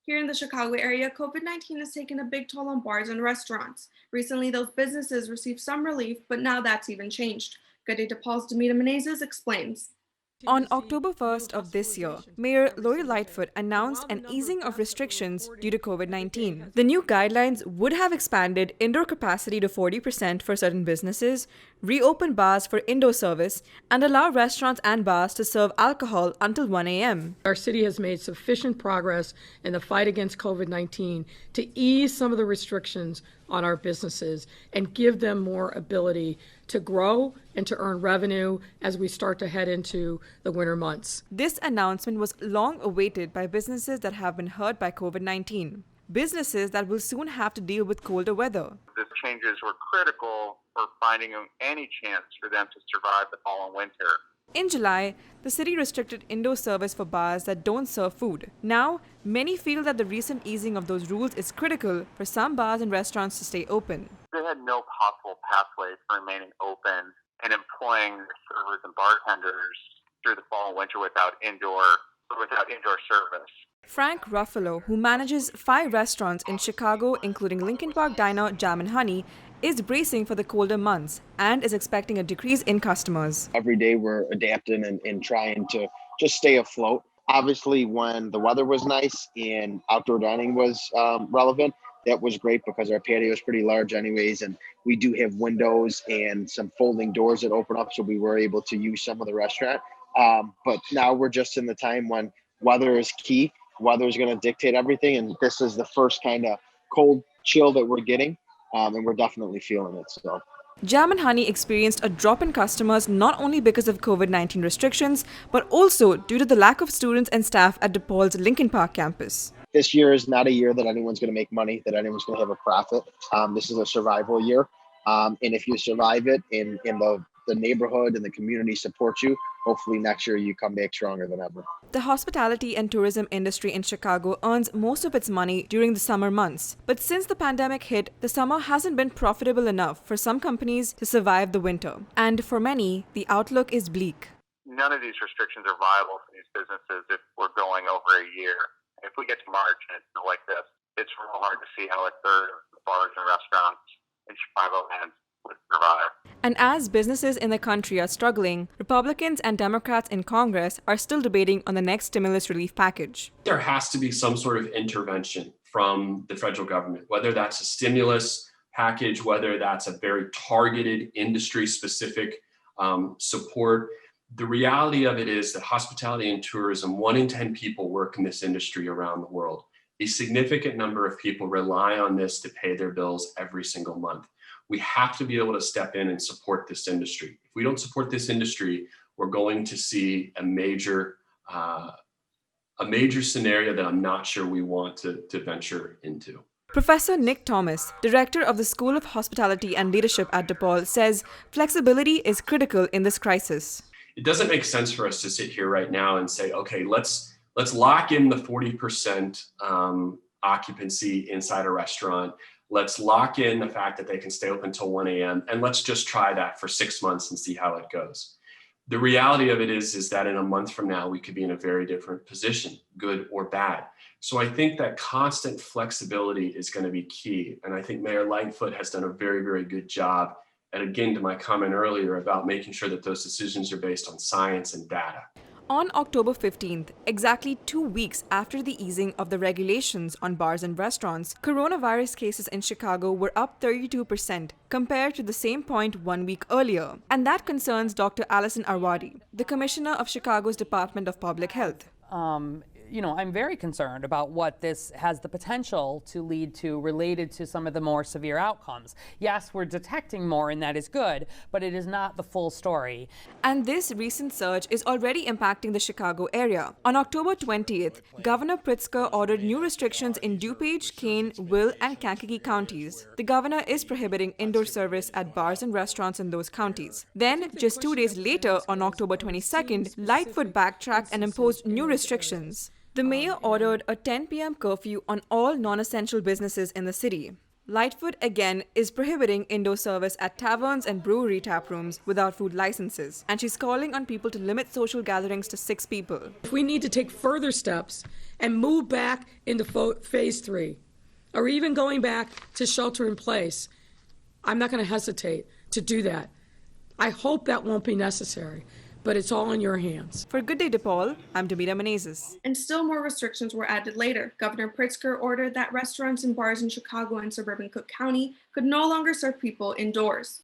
Here in the Chicago area, COVID-19 has taken a big toll on bars and restaurants. Recently, those businesses received some relief, but now that's even changed. Good Day DePaul's Demita Menezes explains. On October 1st of this year, Mayor Lori Lightfoot announced an easing of restrictions due to COVID-19. The new guidelines would have expanded indoor capacity to 40% for certain businesses, reopen bars for indoor service, and allow restaurants and bars to serve alcohol until 1 a.m. Our city has made sufficient progress in the fight against COVID-19 to ease some of the restrictions on our businesses and give them more ability to grow and to earn revenue as we start to head into the winter months. This announcement was long awaited by businesses that have been hurt by COVID-19. Businesses that will soon have to deal with colder weather. The changes were critical for finding any chance for them to survive the fall and winter. In July, the city restricted indoor service for bars that don't serve food. Now, many feel that the recent easing of those rules is critical for some bars and restaurants to stay open. They had no possible pathway for remaining open and employing servers and bartenders through the fall and winter without indoor service. Frank Ruffalo, who manages 5 restaurants in Chicago, including Lincoln Park Diner, Jam and Honey, is bracing for the colder months and is expecting a decrease in customers. Every day we're adapting and trying to just stay afloat. Obviously, when the weather was nice and outdoor dining was relevant, that was great because our patio is pretty large anyways, and we do have windows and some folding doors that open up, so we were able to use some of the restaurant. But now we're just in the time when weather is key. Weather is going to dictate everything, and this is the first kind of cold chill that we're getting. And we're definitely feeling it. So, Jam and Honey experienced a drop in customers not only because of COVID-19 restrictions, but also due to the lack of students and staff at DePaul's Lincoln Park campus. This year is not a year that anyone's going to make money, that anyone's going to have a profit. This is a survival year. And if you survive it in the neighborhood and the community supports you, hopefully next year you come back stronger than ever. The hospitality and tourism industry in Chicago earns most of its money during the summer months. But since the pandemic hit, the summer hasn't been profitable enough for some companies to survive the winter. And for many, the outlook is bleak. None of these restrictions are viable for these businesses if we're going over a year. If we get to March and it's still like this, it's real hard to see how a third of bars and restaurants in Chicagoland would survive. And as businesses in the country are struggling, Republicans and Democrats in Congress are still debating on the next stimulus relief package. There has to be some sort of intervention from the federal government, whether that's a stimulus package, whether that's a very targeted industry-specific support. The reality of it is that hospitality and tourism, 1 in 10 people work in this industry around the world. A significant number of people rely on this to pay their bills every single month. We have to be able to step in and support this industry. If we don't support this industry, we're going to see a major scenario that I'm not sure we want to venture into. Professor Nick Thomas, director of the School of Hospitality and Leadership at DePaul, says flexibility is critical in this crisis. It doesn't make sense for us to sit here right now and say, okay, let's lock in the 40% occupancy inside a restaurant. Let's lock in the fact that they can stay open till 1 a.m. and let's just try that for 6 months and see how it goes. The reality of it is that in a month from now, we could be in a very different position, good or bad. So I think that constant flexibility is going to be key. And I think Mayor Lightfoot has done a very, very good job. And again, to my comment earlier about making sure that those decisions are based on science and data. On October 15th, exactly 2 weeks after the easing of the regulations on bars and restaurants, coronavirus cases in Chicago were up 32% compared to the same point 1 week earlier. And that concerns Dr. Allison Arwady, the commissioner of Chicago's Department of Public Health. I'm very concerned about what this has the potential to lead to related to some of the more severe outcomes. Yes, we're detecting more and that is good, but it is not the full story. And this recent surge is already impacting the Chicago area. On October 20th, Governor Pritzker ordered new restrictions in DuPage, Kane, Will, and Kankakee counties. The governor is prohibiting indoor service at bars and restaurants in those counties. Then, just 2 days later, on October 22nd, Lightfoot backtracked and imposed new restrictions. The mayor ordered a 10 p.m. curfew on all non-essential businesses in the city. Lightfoot again is prohibiting indoor service at taverns and brewery tap rooms without food licenses, and she's calling on people to limit social gatherings to 6 people. If we need to take further steps and move back into phase 3, or even going back to shelter in place, I'm not going to hesitate to do that. I hope that won't be necessary, but it's all in your hands. For Good Day DePaul, I'm Damita Menezes. And still more restrictions were added later. Governor Pritzker ordered that restaurants and bars in Chicago and suburban Cook County could no longer serve people indoors.